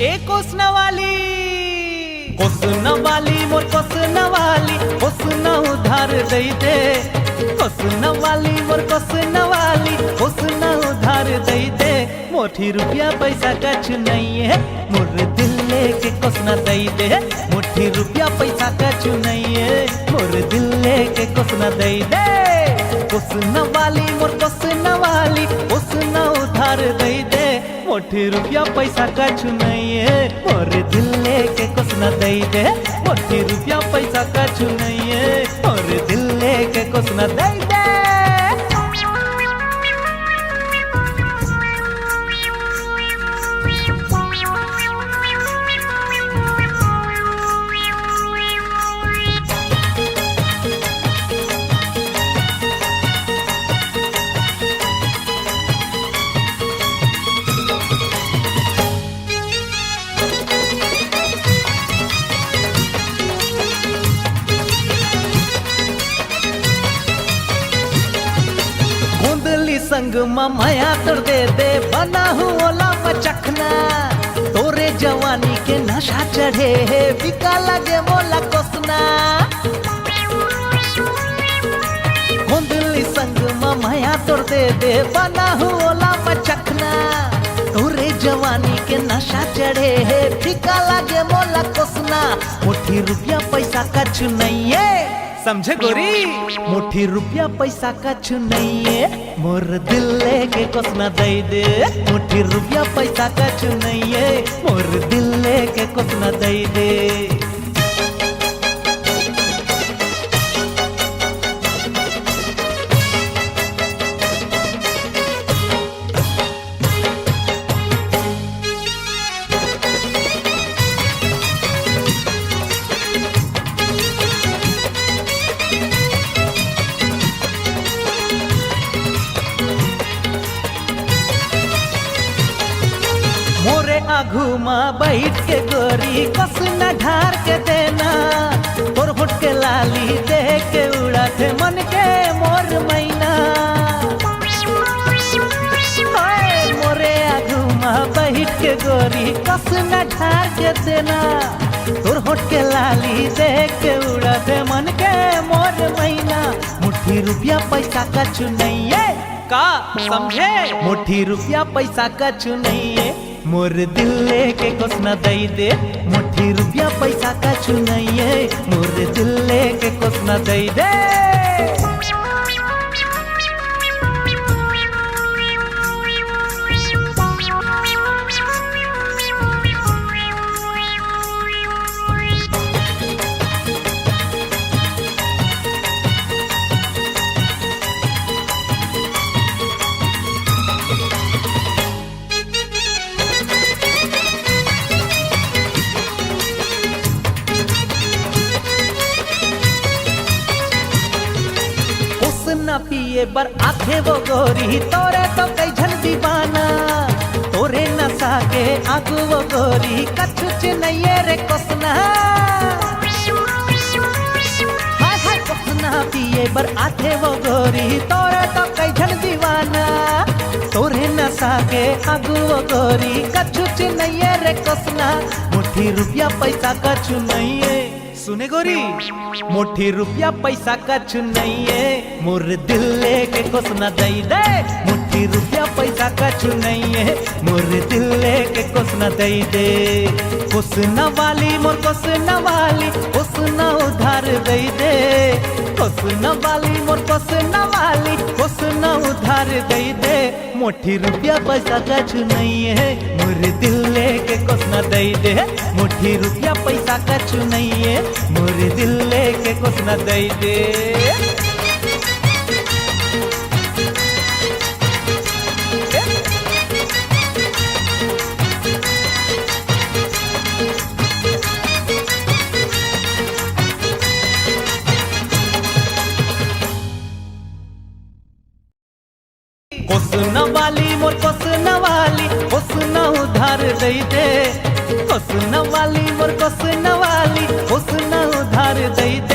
ए कोसनवाली मोर कोसना उधार दई दे। कोसनवाली मोर कोसना उधार दई दे। मोठी रुपया पैसा कछ नहीं है, मोर दिल लेके कोसना दई दे। मोठी रुपया पैसा कछ नहीं है, मोर दिल लेके कोसना दई दे। कोसनवाली मोर कोसना उधार दई दे। मोठी रुपया पैसा कछ नहीं है, मोर दिल लेके कोसना दई दे। मोठी रुपया पैसा कछ नहीं है, मोर दिल लेके कोसना दई दे। संग माया तोड़ दे बना हुआ मचखना। तोरे जवानी के नशा चढ़े है, बिका लगे मोला कोसना। गोंदली संग माया तोड़ दे बना हुआ मचखना। तोरे जवानी के नशा चढ़े है, बिका लगे मोला कोसना। मुट्ठी रुपया पैसा कछ नहीं है, समझे गोरी। मुट्ठी रुपया पैसा कछ नहीं है, मोर दिल लेके कोसना दई दे। मुट्ठी रुपया पैसा कछ नहीं है, मोर दिल लेके कोसना दई दे। मोरे आघू माँ बैठ के गोरी कोसना ढार के देना। तोर होठ के लाली देख के उड़ा थे मन के मोर मैना। मोरे आघू माँ बैठ के गोरी कोसना ढार के देना। तोर होठ के लाली देख के उड़ा थे मन के मोर मैना। मुट्ठी रुपया पैसा कछ नहीं है, का समझे। मुट्ठी रुपया पैसा कछ नहीं है, मोर दिल लेके कोसना दई दे। मुट्ठी रुपया पैसा कछ नहीं है, मोर दिल लेके कोसना दई दे। ना पिए बर आखे वो गोरी, तोरे तो कई झन दीवाना। तोरे नशा के आगू वो गोरी कछ नहीं रे कोसना। हाय हाय कोसना पिए बर आखे वो गोरी, तोरे तो कई झन दीवाना। तोरे नशा के आगू वो गोरी कछ नहीं रे कोसना। मुट्ठी रुपया पैसा कछ नहीं है, सुने गोरी। मुट्ठी रुपया पैसा कछ नहीं है, मोर दिल लेके कोसना दई दे। मुट्ठी रुपया पैसा कछ नहीं है, मोर दिल लेके कोसना दई दे। कोसनवाली मोर कोसना उधार दई दे। कोसनवाली मोर कोसना उधार दई दे। मुट्ठी रुपया पैसा कछ नहीं है, मोर दिल लेके कोसना दई दे। मुट्ठी रुपया पैसा कछ नहीं है, मोर दिल लेके कोसना दई दे। कोसनवाली मोर कोसना उधार दई दे। कोसनवाली मोर कोसना उधार दई दे।